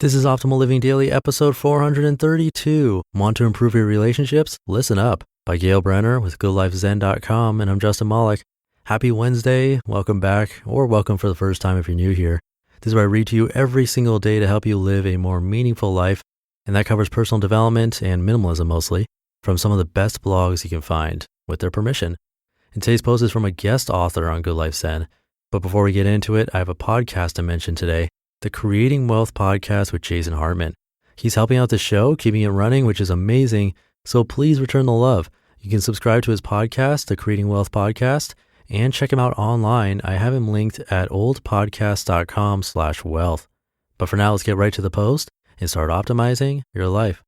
This is Optimal Living Daily, episode 432. Want to improve your relationships? Listen up, by Gail Brenner with GoodLifeZen.com, and I'm Justin Malik. Happy Wednesday. Welcome back, or welcome for the first time if you're new here. This is where I read to you every single day to help you live a more meaningful life, and that covers personal development and minimalism mostly, from some of the best blogs you can find, with their permission. And today's post is from a guest author on Good Life Zen. But before we get into it, I have a podcast to mention today. The Creating Wealth podcast with Jason Hartman. He's helping out the show, keeping it running, which is amazing. So please return the love. You can subscribe to his podcast, the Creating Wealth podcast, and check him out online. I have him linked at oldpodcast.com/wealth. But for now, let's get right to the post and start optimizing your life.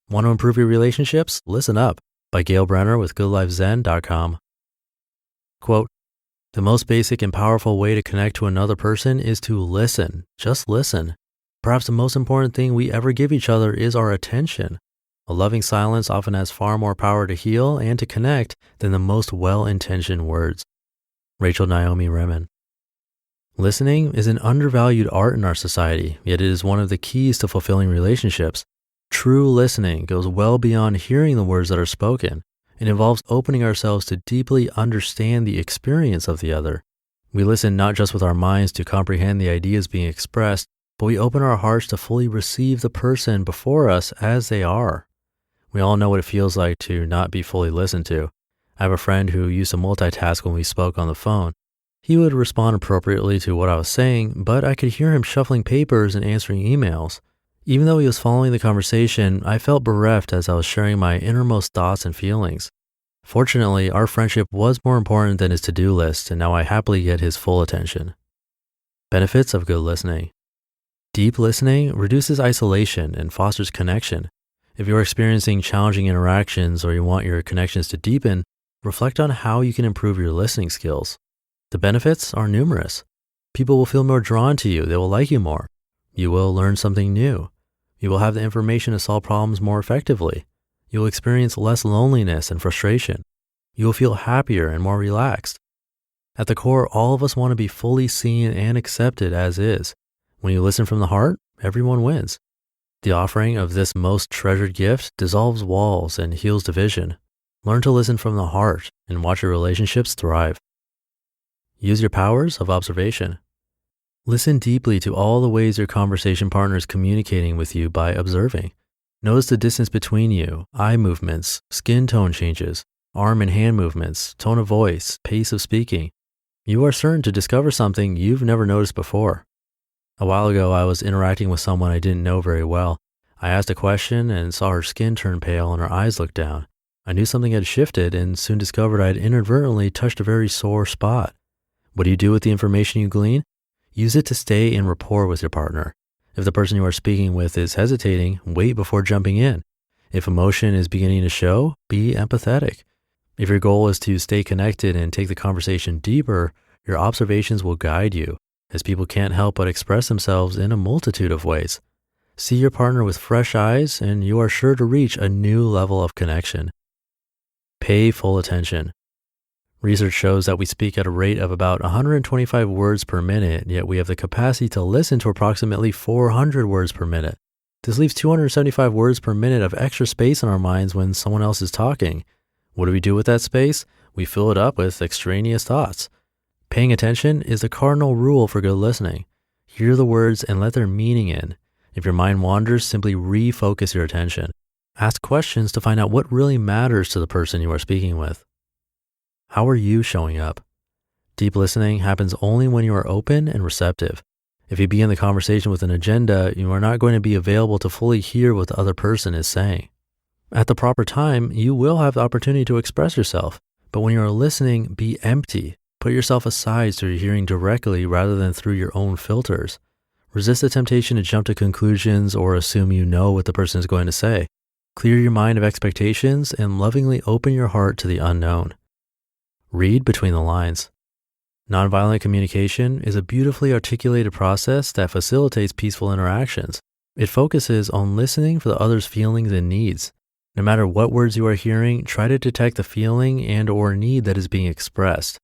Want to improve your relationships? Listen up, by Gail Brenner with GoodLifeZen.com. Quote, "The most basic and powerful way to connect to another person is to listen. Just listen. Perhaps the most important thing we ever give each other is our attention. A loving silence often has far more power to heal and to connect than the most well-intentioned words." Rachel Naomi Remen. Listening is an undervalued art in our society, yet it is one of the keys to fulfilling relationships. True listening goes well beyond hearing the words that are spoken. It involves opening ourselves to deeply understand the experience of the other. We listen not just with our minds to comprehend the ideas being expressed, but we open our hearts to fully receive the person before us as they are. We all know what it feels like to not be fully listened to. I have a friend who used to multitask when we spoke on the phone. He would respond appropriately to what I was saying, but I could hear him shuffling papers and answering emails. Even though he was following the conversation, I felt bereft as I was sharing my innermost thoughts and feelings. Fortunately, our friendship was more important than his to-do list, and now I happily get his full attention. Benefits of good listening. Deep listening reduces isolation and fosters connection. If you're experiencing challenging interactions or you want your connections to deepen, reflect on how you can improve your listening skills. The benefits are numerous. People will feel more drawn to you. They will like you more. You will learn something new. You will have the information to solve problems more effectively. You will experience less loneliness and frustration. You will feel happier and more relaxed. At the core, all of us want to be fully seen and accepted as is. When you listen from the heart, everyone wins. The offering of this most treasured gift dissolves walls and heals division. Learn to listen from the heart and watch your relationships thrive. Use your powers of observation. Listen deeply to all the ways your conversation partner is communicating with you by observing. Notice the distance between you, eye movements, skin tone changes, arm and hand movements, tone of voice, pace of speaking. You are certain to discover something you've never noticed before. A while ago, I was interacting with someone I didn't know very well. I asked a question and saw her skin turn pale and her eyes look down. I knew something had shifted and soon discovered I had inadvertently touched a very sore spot. What do you do with the information you glean? Use it to stay in rapport with your partner. If the person you are speaking with is hesitating, wait before jumping in. If emotion is beginning to show, be empathetic. If your goal is to stay connected and take the conversation deeper, your observations will guide you, as people can't help but express themselves in a multitude of ways. See your partner with fresh eyes, and you are sure to reach a new level of connection. Pay full attention. Research shows that we speak at a rate of about 125 words per minute, yet we have the capacity to listen to approximately 400 words per minute. This leaves 275 words per minute of extra space in our minds when someone else is talking. What do we do with that space? We fill it up with extraneous thoughts. Paying attention is the cardinal rule for good listening. Hear the words and let their meaning in. If your mind wanders, simply refocus your attention. Ask questions to find out what really matters to the person you are speaking with. How are you showing up? Deep listening happens only when you are open and receptive. If you begin the conversation with an agenda, you are not going to be available to fully hear what the other person is saying. At the proper time, you will have the opportunity to express yourself, but when you are listening, be empty. Put yourself aside so you're hearing directly rather than through your own filters. Resist the temptation to jump to conclusions or assume you know what the person is going to say. Clear your mind of expectations and lovingly open your heart to the unknown. Read between the lines. Nonviolent communication is a beautifully articulated process that facilitates peaceful interactions. It focuses on listening for the other's feelings and needs. No matter what words you are hearing, try to detect the feeling and/or need that is being expressed.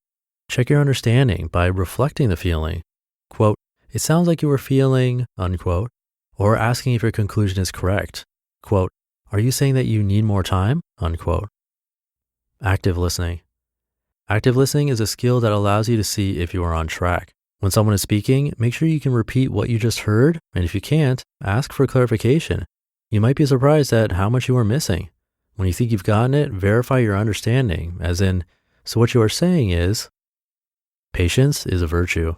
Check your understanding by reflecting the feeling. Quote, "It sounds like you were feeling," unquote, or asking if your conclusion is correct. Quote, "Are you saying that you need more time?" Unquote. Active listening. Active listening is a skill that allows you to see if you are on track. When someone is speaking, make sure you can repeat what you just heard, and if you can't, ask for clarification. You might be surprised at how much you are missing. When you think you've gotten it, verify your understanding, as in, so what you are saying is, patience is a virtue.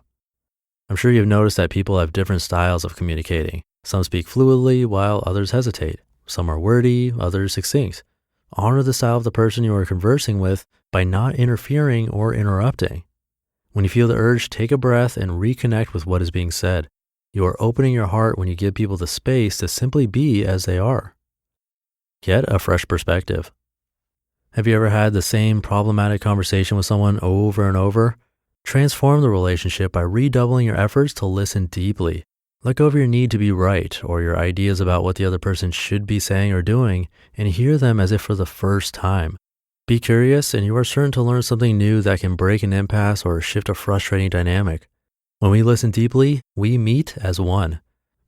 I'm sure you've noticed that people have different styles of communicating. Some speak fluidly while others hesitate. Some are wordy, others succinct. Honor the style of the person you are conversing with by not interfering or interrupting. When you feel the urge, take a breath and reconnect with what is being said. You are opening your heart when you give people the space to simply be as they are. Get a fresh perspective. Have you ever had the same problematic conversation with someone over and over? Transform the relationship by redoubling your efforts to listen deeply. Let go of your need to be right or your ideas about what the other person should be saying or doing, and hear them as if for the first time. Be curious, and you are certain to learn something new that can break an impasse or shift a frustrating dynamic. When we listen deeply, we meet as one.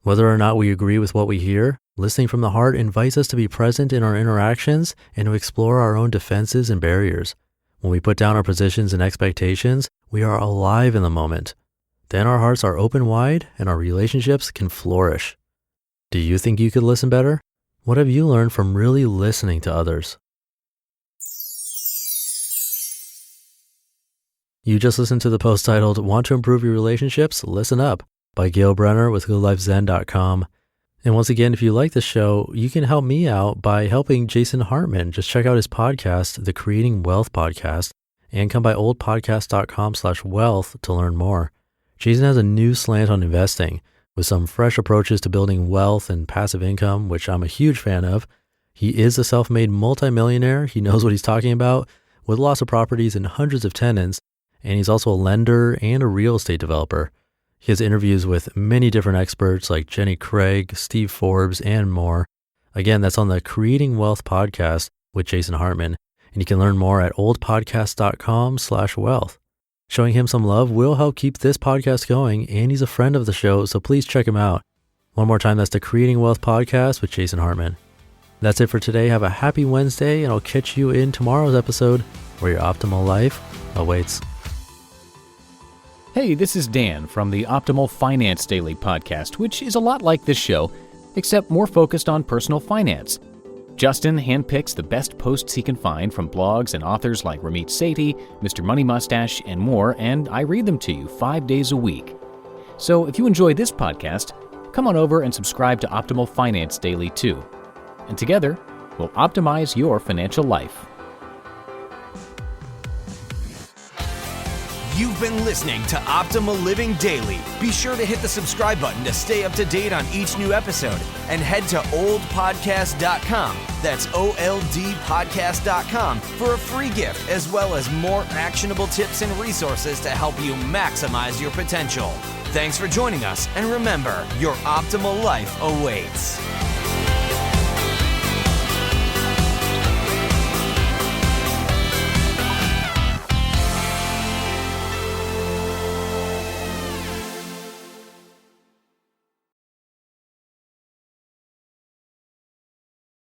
Whether or not we agree with what we hear, listening from the heart invites us to be present in our interactions and to explore our own defenses and barriers. When we put down our positions and expectations, we are alive in the moment. Then our hearts are open wide and our relationships can flourish. Do you think you could listen better? What have you learned from really listening to others? You just listened to the post titled, "Want to Improve Your Relationships? Listen Up" by Gail Brenner with goodlifezen.com. And once again, if you like the show, you can help me out by helping Jason Hartman. Just check out his podcast, the Creating Wealth Podcast, and come by oldpodcast.com/wealth to learn more. Jason has a new slant on investing with some fresh approaches to building wealth and passive income, which I'm a huge fan of. He is a self-made multimillionaire. He knows what he's talking about with lots of properties and hundreds of tenants. And he's also a lender and a real estate developer. He has interviews with many different experts like Jenny Craig, Steve Forbes, and more. Again, that's on the Creating Wealth Podcast with Jason Hartman. And you can learn more at oldpodcast.com/wealth. Showing him some love will help keep this podcast going, and he's a friend of the show, so please check him out. One more time, that's the Creating Wealth Podcast with Jason Hartman. That's it for today. Have a happy Wednesday, and I'll catch you in tomorrow's episode where your optimal life awaits. Hey, this is Dan from the Optimal Finance Daily podcast, which is a lot like this show, except more focused on personal finance. Justin handpicks the best posts he can find from blogs and authors like Ramit Sethi, Mr. Money Mustache, and more, and I read them to you 5 days a week. So if you enjoy this podcast, come on over and subscribe to Optimal Finance Daily too. And together, we'll optimize your financial life. You've been listening to Optimal Living Daily. Be sure to hit the subscribe button to stay up to date on each new episode and head to oldpodcast.com. That's OLDpodcast.com for a free gift as well as more actionable tips and resources to help you maximize your potential. Thanks for joining us, and remember, your optimal life awaits.